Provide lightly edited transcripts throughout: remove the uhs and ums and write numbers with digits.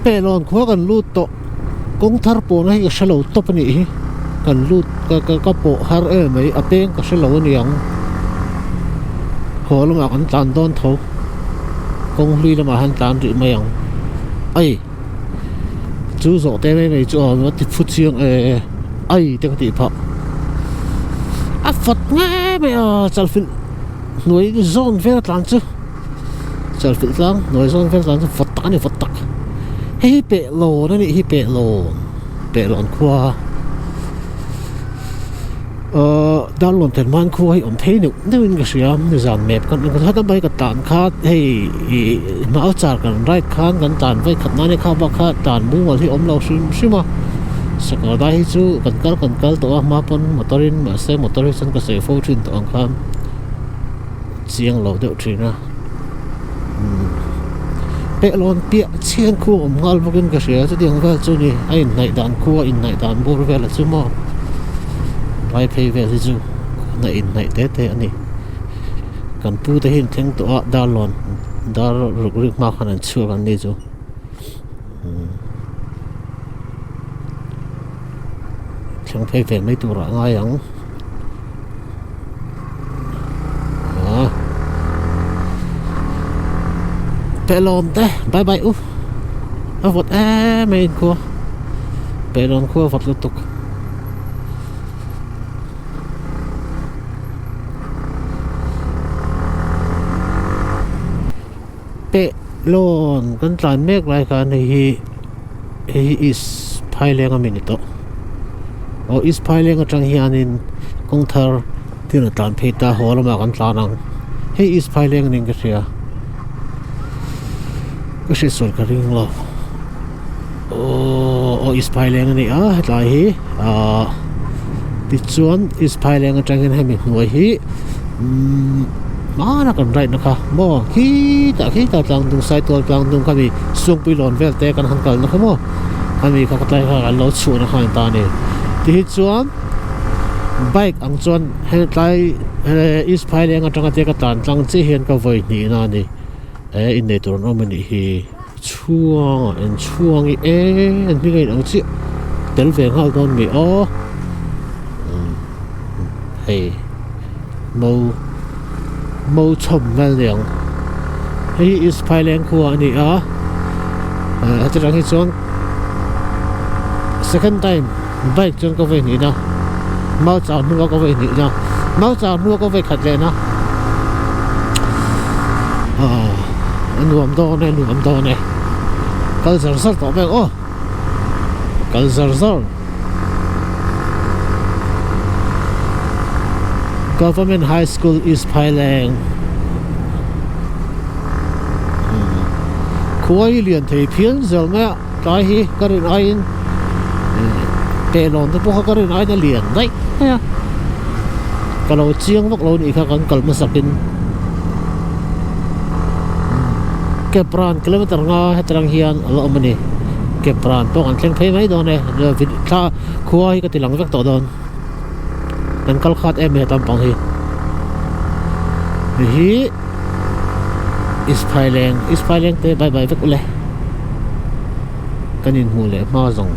pelon khuwa kan lut to kong thar po na hi shalo to pani hi kan lut ka po har mai apeng ka shalo ni ang holma kan tan don tho kong hui lama han tan ri mai ang ai chú rõ té này chú nó thì phút chiang ai thế cái phật à phật nghe mày chal phil nuôi zone về lan chứ chal phil lang nuôi zone về lan chứ phật tắc hey bể lô đó này hey bể lon qua đan lon tiền man qua hay thấy được nếu mình cái gì mình dàn mẹp con mình có bay cái tàn khát hay máu char cái right khan cái tàn với khát này khao bạc khát tàn mua mà thì lâu xí mà sau đó hi chú cần call tụi mà pon motorin mà xe motorin sân cái xe phô trên tụi anh kham chiang lâu đợi chuyện à bể lon bịa chiang khu ngal vô cái gì chứ tiếng về chú này ai này đàn khu in này đàn mua về là chú mà ai pay về chú này thế anh này cần pu thế hình tiếng tụi đa lon đa rực mà khăn chua cái này chú chẳng phải về mấy tụi rồi ngay không bể lon thế bye bye vật mấy cô bể lon cô vật lục tục bể lon con tàn mét lại cái này he is piling a minute is piling a trang hianin kong thar tin tan pheta holama kan tlanang he is piling ning ka sia ko se sol ka ring lo is piling ni lai hi ti chuan is piling a trang hin hemi nuai hi mà nó còn right nó cả mò khi ta tlang dung sai tual tlang dung kami sung pilon vel te kan hankal na kamo kami ka katlai ka lo chu na khan ta ni ti chuan bike ang chuan helai is phailenga tanga te ka tan tlang chi hian ka voi ni na ni in nei tur no mani hi chuang i en mi ngai ang chi tel ve ngal don mi hey mâu chom vel liang he is phailen khu ani at rang hi chuan second time bike chuan ka ve ni na mau chao nu ka ve ni na mau chao nu ka ve khat le na nuam do ne kal zar to be kal zar Government High School is Pailang Kuai lian thei phian zel ma tai hi karin ain pelon te po karin ain lian dai ya kalau chiang vok lo ni kha kan kal ma sakin kepran kilometer nga hetrang hian alo mani kepran to kan thleng phei mai do ne tha kuai ka tilang vek to don dan kal khat em he tam pang hi is phailang te bye bye vek ule kanin hule ma zong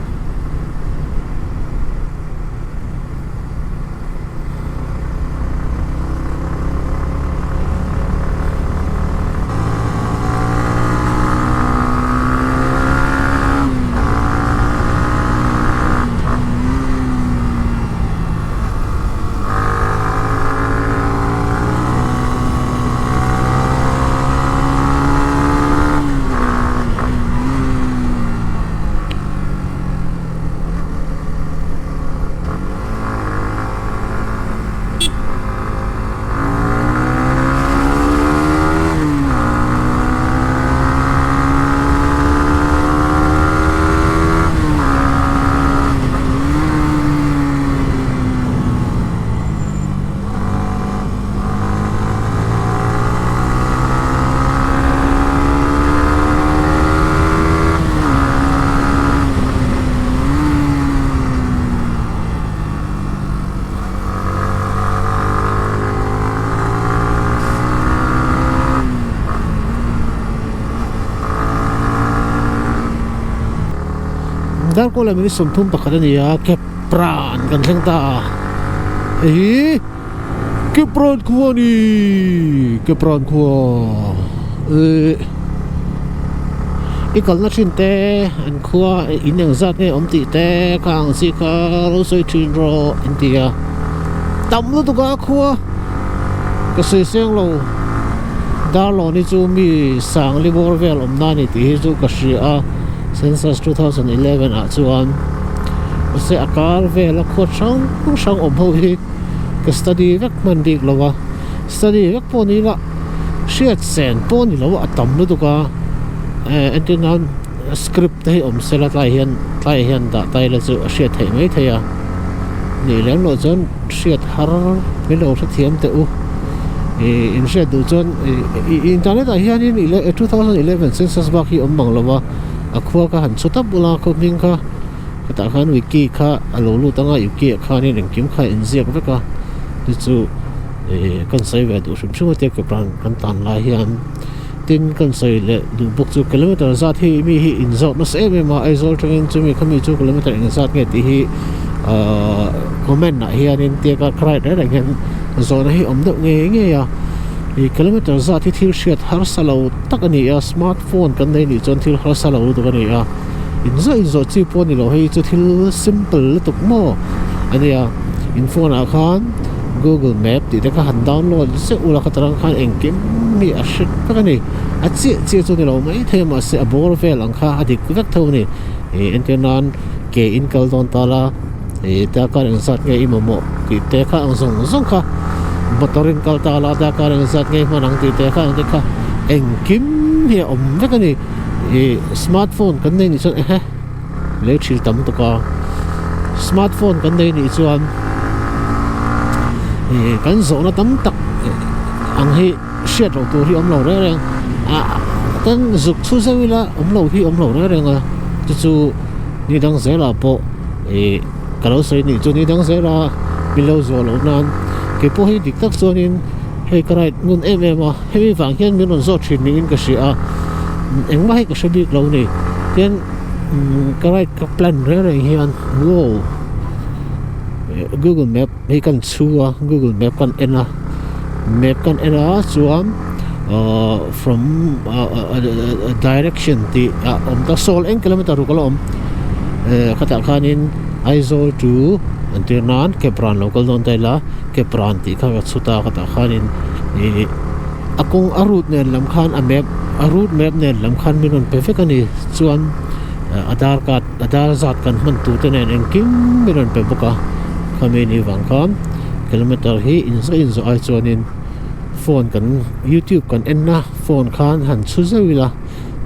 dar ko la mi som thum pakhat ani a kepran kan thleng ta kepran khuwa ni kepran khuwa ikal na thin te an khuwa in ang zat nge om ti te kang si ka ro soi thin ro india tam lu tu ka khuwa ka se seng lo dar lo ni chu mi sang li bor vel om na ni ti chu ka shi a census 2011 a chuan se akal vel a kho sang om ho hi ka study vek man dik lowa study vek po ni la shiat sen po ni lowa atam lu tu ka antinan script te om sela tai hian da tai la chu shiat thei mai theya ni leng lo chon shiat har mi lo tha thiam te u in shiat du chon internet a hian in 2011 census ba khi om mang lowa akhuwa ka han chuta bula ko ning ka ta khan wiki kha alo lu tanga wiki kha ni ring kim kha in ziak veka ti chu kan sai ve du shum shum te ka pran kan tan la hian tin kan sai le du buk chu kilometer za thi mi hi in zo no se me ma ai zol train chu mi khami chu kilometer in zat nge ti hi comment na hian in te ka krai da da gen zo na hi om do nge ya i kilometer za thi thil shiat har salo tak ani a smartphone kan nei ni chon thil har salo du kan ni a in zo chi po ni lo hei chu thil simple tuk mo ani a in phone a khan Google Map ti te ka han download se ula ka tarang khan engkim mi a shit ka ni a chi chu ni lo mai the ma se a bor vel ang kha adik vek tho ni entenan ke in kal don tala ta ka ang sat nge imomo ki te kha ang zong kha motorin kal tala ta ka ang sat nge manang ti te kha ang te kha engkim hi om vek ni smartphone kan nei ni chu le thil tam to ka smartphone kan nei ni chuan kan zo na tam tak ang hi shiat ro tu hi om lo re reng kan zuk chu zawila om lo re reng a chu ni dang zela po kalau sei ni chu ni dang zela bilo zo lo nan ke po hi dik tak chuanin hei karai ngun a hei wang hian min on zo thin ni in ka shi a engma hi ka shabi lo ni tian karai ka plan re hian wow Google Map hi kan chua Google Map kan ena chuan from direction ti om ta sol en kilometer ru kalom khata khanin aizol to antinan kepran local don taila kepran ti kha chuta khata khanin akong arut nen lam khan a route map nen lam khan minon perfect ani chuan adar zat kan man tu te nen engkim minon pe boka khameni wang khan kilometer hi in zo ai chuanin phone kan YouTube kan enna phone khan han chu zawila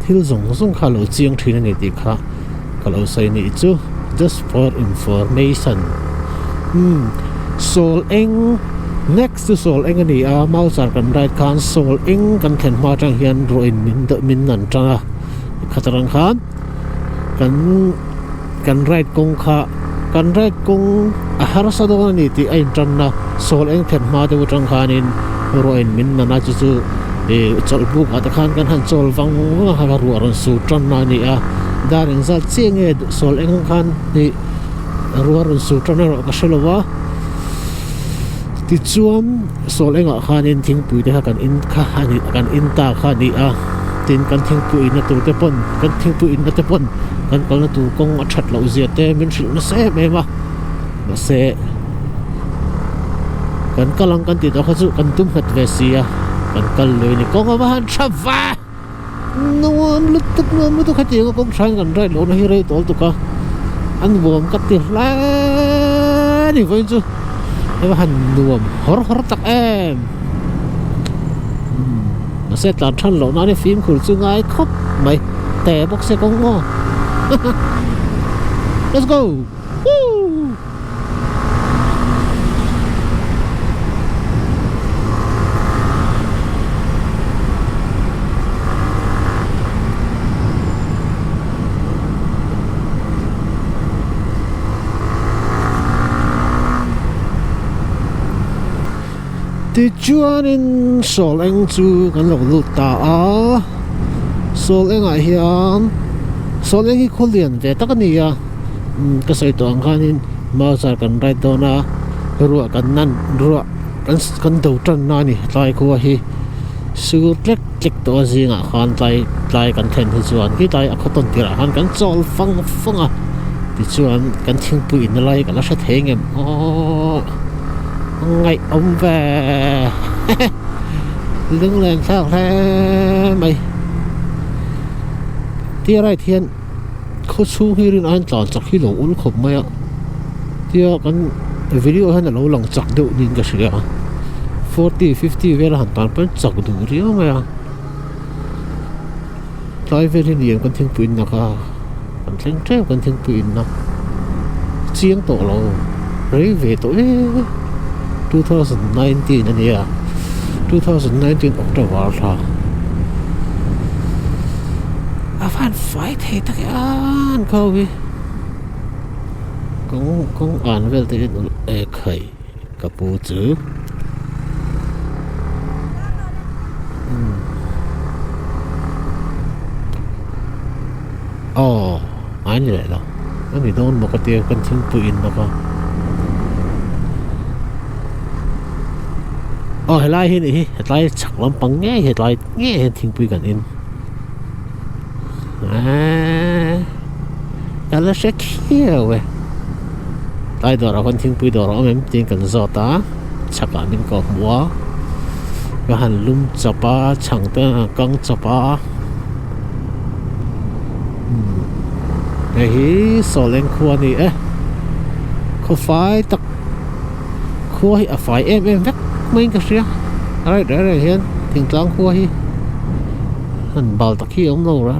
thil zong kha lo chiang thin ani ti kha kalau sai ni chu just for information Sol Eng next to Sol Eng ani a mau sar kan right khan Sol Eng kan thlen ma tang hian ro in min nan tanga khatarang khan kan right kong kha kan right kong a har sa do ni ti ai tan na Sol Eng thlen ma de tang khanin ro in min na chu chol bu ka ta khan kan han chol wang ha ru ron su tan na ni a daring za chenge Sol Eng khan ni ruar su tan ro ka shalowa ti chuan Sol Eng a khanin thingpui te kan in kha ani kan in ta kha ni a tin kan thingpui na tu te pon kan thingpui na te pon kan kal na tu kong a that lo zia te min shil na se me ma se kan kalang kan ti to kha chu kan tum hat ve sia kan kal le ni kong ba han thava nuam lutuk nuam lutuk khati ko kong sang kan rai lo na hi rai tol tu ka an bom ka ti la ni voi chu ba han nuam hor tak em nó sẽ tạt thân lộ nó đi phim khử chung ai khóc mày tè bốc xe con ngon let's go ti chuan in Sol Eng chu kan lo lut ta a Sol Eng a hian Sol Eng hi kholian ve tak ani a ka sai to ang khanin ma sa kan rai to na ruwa kan nan ruwa kan do tan na ni tlai ko hi su tlek tlek to zinga khan tlai kan then hi chuan hi tai a khoton tira han kan chol fanga ti chuan kan thing pui in lai kan a hra theng em o ngai om ve lưng lên sao thế mày tia rai thiên khó su hi rin an chọn chặt khi lỗ uốn khom mày á tia kan video han lo long chặt đậu nín cái gì à 40 50 về là hoàn toàn vẫn chặt đủ riêng mày à tại về thì liền con thiên pin nè cả con thiên treo con thiên pin nè chiang tổ lâu đấy về tối 2019 này à 2019 October thôi à phan phải thế tất an câu đi cũng ăn về thì khởi cặp bố chữ anh như vậy đâu anh thì đâu một cái tiền con thiên pin nó có hệ lai hi ni hệ lai chak lam pang nghe hệ lai nghe thing pui kan in là sẽ kia we lai do ra con thing pui do ra mem tin kan zo ta chak a min ko mua ga han lum chapa chang ta kang chapa hi so len khuwa ni kho phai tak khuwa hi a phai em vek mình cái gì đấy đấy hiện thỉnh thoảng qua hi hình bảo tắc khi ông lâu ra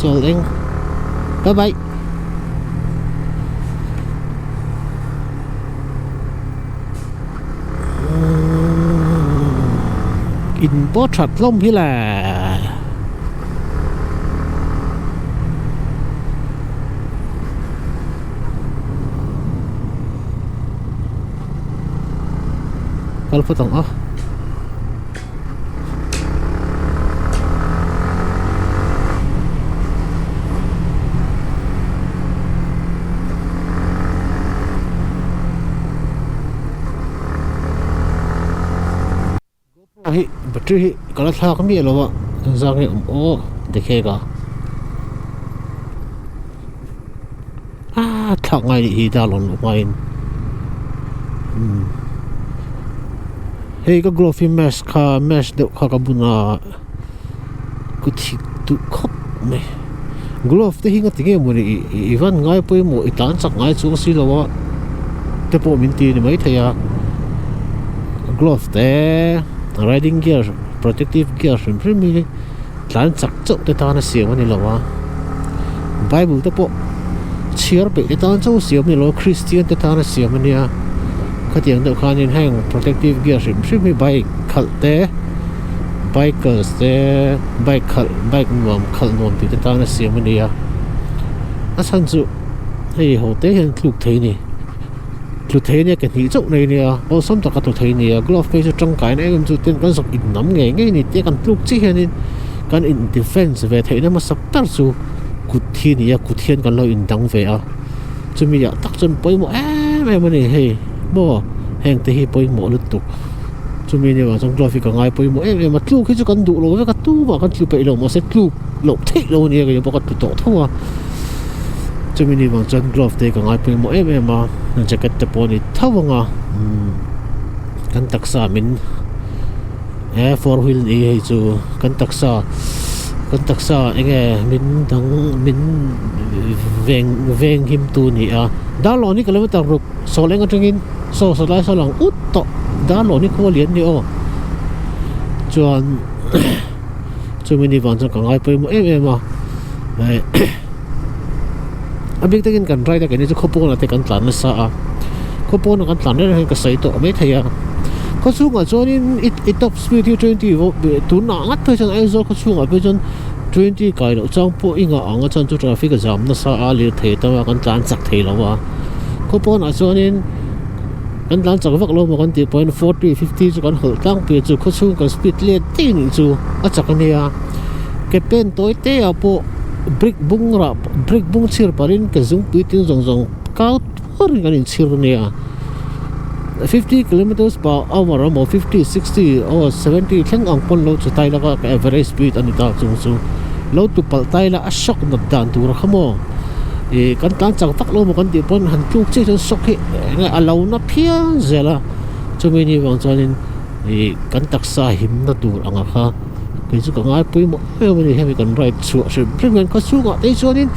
rồi anh bye bye in bó chặt lông hi là kalau potong hi battery kalau thak mi lo zang ni dekhega thak ngai hi da lon ngai hey cái glove mesh được khá cái buna cứ thịt tụ khóc mày glove thì hình cái gì mà even ngay bây giờ ít tán chắc ngay xuống xí đâu á thế bộ mình tiền mấy thầy à glove thế riding gear protective gear sempre mình tán chắc chỗ thế ta nó xỉu mình đâu á Bible thế bộ chia bị thế ta nó xỉu mình lo Christian thế ta nó xỉu mình à cái tiếng được khai nên hàng protective gear sempre mình bike khẩn thế bikers thế bike nuông thì ta nó xỉu mình đi à sẵn dụ thì hồ tế hiện lục thế này cái ní chỗ này nè ô xong tất cả lục thế này glove cái cho trong cái này em chủ tiên con dọc in nắm nghe ngay này tiếc cần lục chỉ hiện cần in defense về thế nên mà sắp tới dù cụt thiên cần lo in đăng về à cho mình giờ tắc chân bơi một em này hey bo hàng thế hi bơi một lượt tục cho mình giờ trong glove cái ngay bơi một em mà lục cái cho cần đủ rồi cái tu và cần chịu bậy rồi mà sẽ lục thích rồi nè cái bao cái tụt thôi cho mình đi bằng chân glove thì còn ai bên mỗi em mà jacket tập body thâu vào kan taksa mình four wheel đi chứ kan taksa anh mình thằng mình veng him tu ni đã lo ni kilometer ruk so lên cái trên so lại so lòng út to đã lo ni có liền đi cho mình đi bằng chân còn ai bên mỗi em mà abik takin kan ride cái này cho khopo na te kan tlan na sa khopo na kan tlan na han ka sai to mai thaya ko sunga chonin it top speed 20 tu na ngat thoi chan ai zo ko sunga pe chan 20 kai lo chang po inga anga chan chu traffic jam na sa ali the ta kan tlan chak thei lo wa khopo na chonin kan tlan chak vak lo mo kan ti point 40 50 chu kan hol tang pe chu ko chung kan speed le ti ni chu a chak ania ke pen toy te a po brick bung chir parin ka zung pitin zong kau turin kan in chir nia 50 kilometers per hour or 50 60 or 70 thlang ang pon lo chutai la ka average speed ani ta chung chu lo tu pal tai la ashok na dan tur khamo e kan tan chang tak lo mo kan ti pon han chung che sok hi nga alo na phian zela chumi ni wang chanin e kan taksa him na tur anga kha ke chu ka ngai pui mo e ni hemi kan right chu se premium ka chu ga te chonin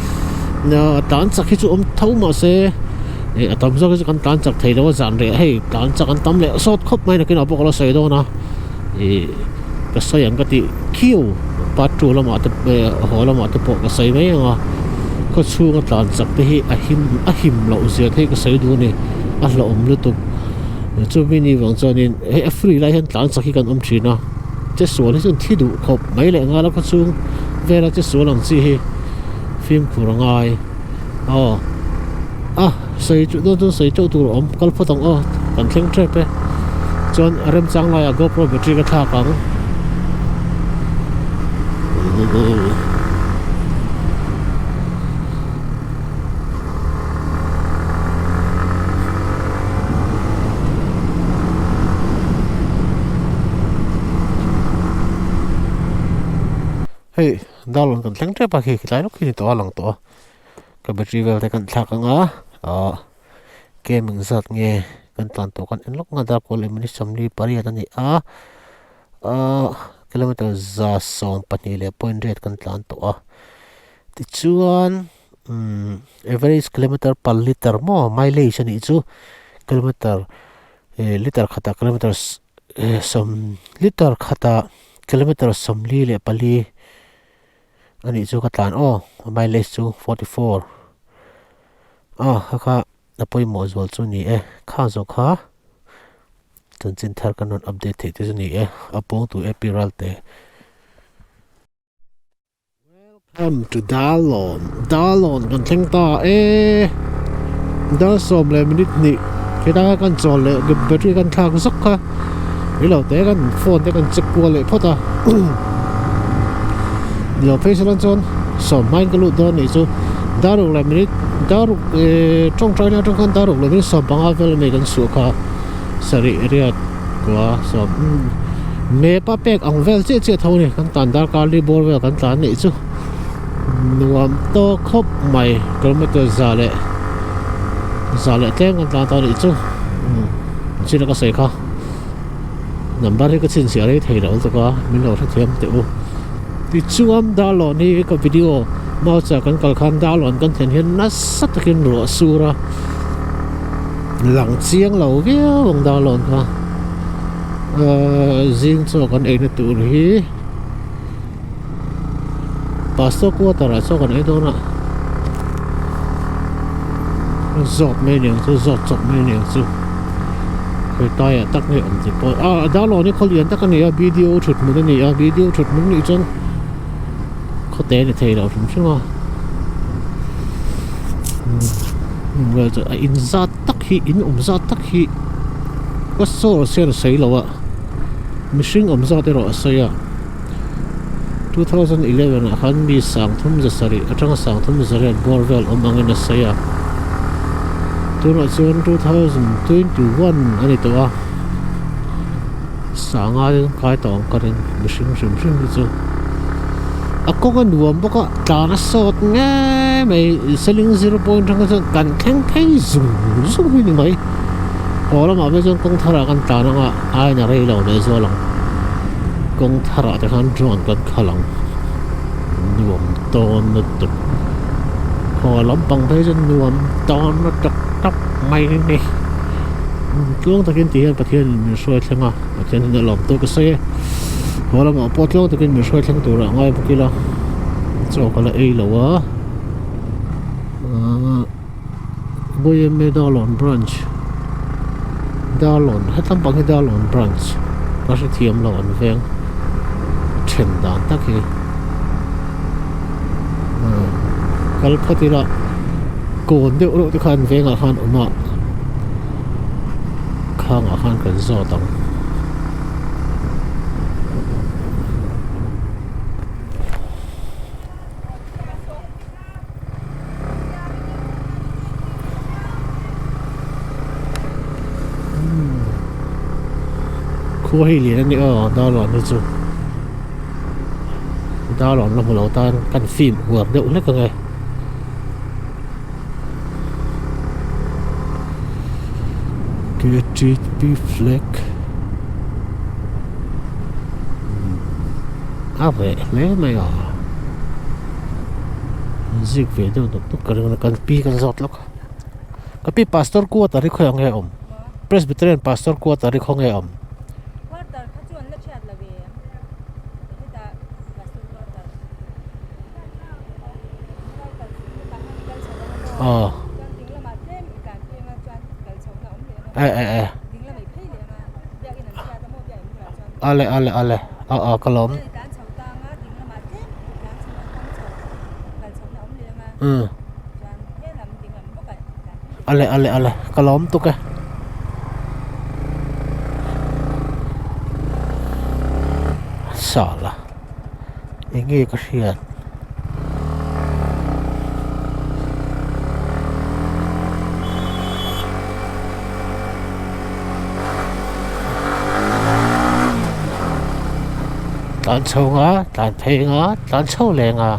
na tan chak hi chu thau ma se e atam zo kan tan chak thei lo zan re hei tan chak an tam le sot khop mai na kin apo ko sei do na e ka sai ang ka ti kiu patru la ma te ho la ma te po ka sei mai nga ko chu nga tan chak te hi a him lo zia thei ka sei du ni a lo lu tu chu mi ni wang chonin e free lai han tan chak hi kan thina che so ni chun thi du khop mai le nga la ko chu vela che so lang chi hi phim kurangai sei chu do sei chu tu kal phatang kan thleng tre pe chon rem chang la GoPro battery ka tha kang hei dalon kan thleng tre pa khi lai lo khi to lang to ka battery vel te kan thla kang gaming zat nge kan tan to kan enlok nga da ko le mini samli pari atani kilometer za som pani le point rate kan tan to ti chuan average kilometer per liter mo mileage ani chu kilometer liter khata kilometers som liter khata kilometer somli le pali ani chu ka tan mileage chu 44 kha apoi mo zwal chu ni kha zo kha tun chin thar kanon update the chu ni apong tu epiral te welcome to Dalon kan thleng ta da som le minute ni keda kan chol le battery kan thak zak kha ilo te kan phone te kan check ko le phota lo phe lan chon som main ka lu do ni chu daruk la minute daruk trong trai na trong kan daruk la minute som banga vel me kan su kha sari area kwa som me pa pek ang vel che thau ni kan tan dar kali bor vel kan tan ni chu nuam to khop mai kilometer zale teng kan tan ta ni chu chi la ka sei kha number ka chin sia le thei lo to ka min lo tha thiam te u ti chuam da lo ni ka video mau cha kan kal khan da lon kan then hian na sat takin ro sura lang chiang lo ge wang da lon kha jing cho kan ei na tur hi pasto ko tara cho kan ei do na zot me niang chu zot me niang chu khoi tai tak ni om ti po da lo ni kholian tak ani video thut mu ni video thut mu ni chon có té để thầy đâu chúng chưa rồi in ra tắc hi in ra tắc hi có số xe là sấy lâu ạ machine ra để rồi sấy 2011 hắn bị sang thum ra sari trong sang thum ra red borvel anh na sấy tôi nói chuyện 2021 anh ấy to sang ai cái tàu cái machine đi chứ ako kan nuam baka tana sot nga may selling 0 point hanggang sa kan keng pay zoom hindi may wala ma beson kung thara kan tana nga ay na railaw na iso lang kung thara te kan drone kan kalang nuam ton na tuk wala bang beson nuam ton na tuk tap may ni kung takin tiyan patiyan minsuay tanga patiyan na lom to kasi wala ma pot lo takin minsuay tanga tura ngay pakila so kala ay lawa boy me Dalon branch Dalon hatam pang Dalon branch kasi thiam lawan veng chen dan taki kal phatira kon de ro ti khan veng a khan uma khang a khan kan zo tang khu hay liền này đau lỏng đi chú đau lỏng là một lỗ ta căn phim của đậu lết cả ngày Get it beef fleck vậy lấy mày à dịch về đâu nó cần pi cần giọt lắm cái pi pastor của ta đi khơi nghe om Presbyterian pastor của ta đi khơi nghe om ale kalom ale kalom tu ke salah ini kasihan tan sâu ngá tan phê ngá tan sâu lẹ ngá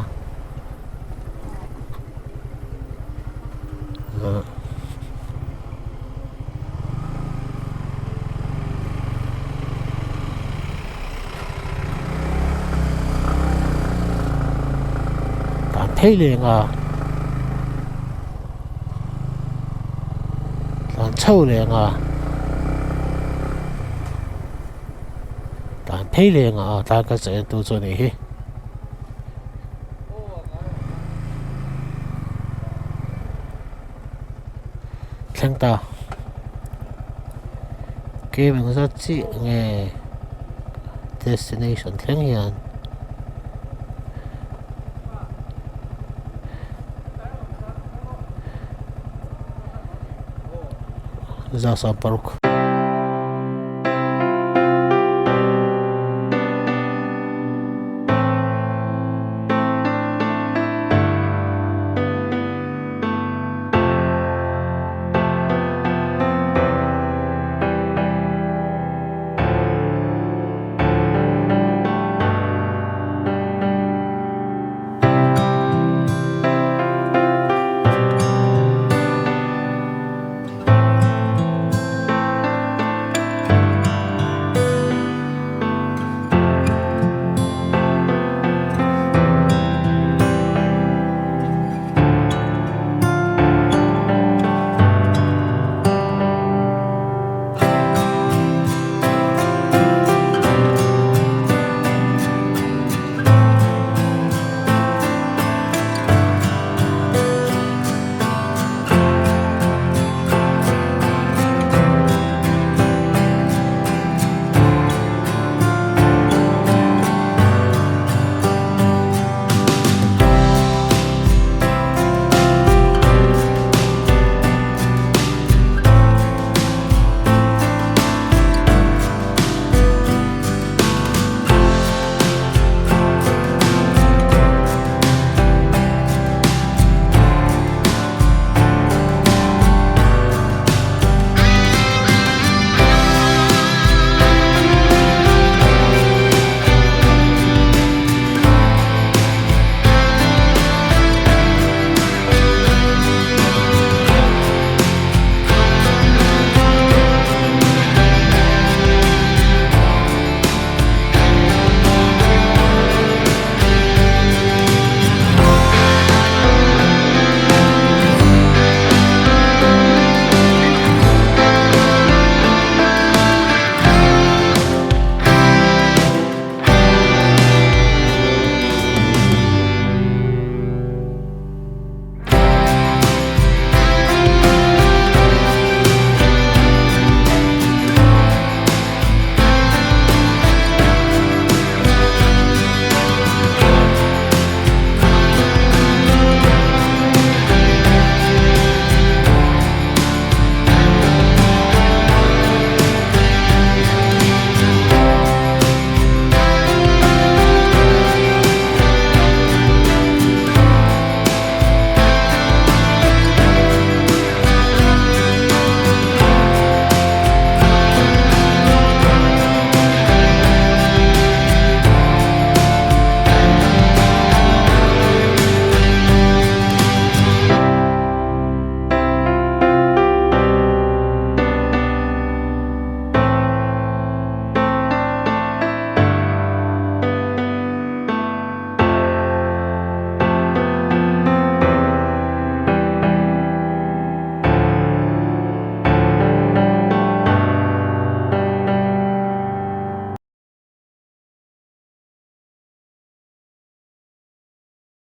tan phê lẹ ngá tan sâu lẹ ngá thấy liền ta có sẽ tu cho này xem ta cái mình rất chỉ nghe destination khen hiền ra sa paruk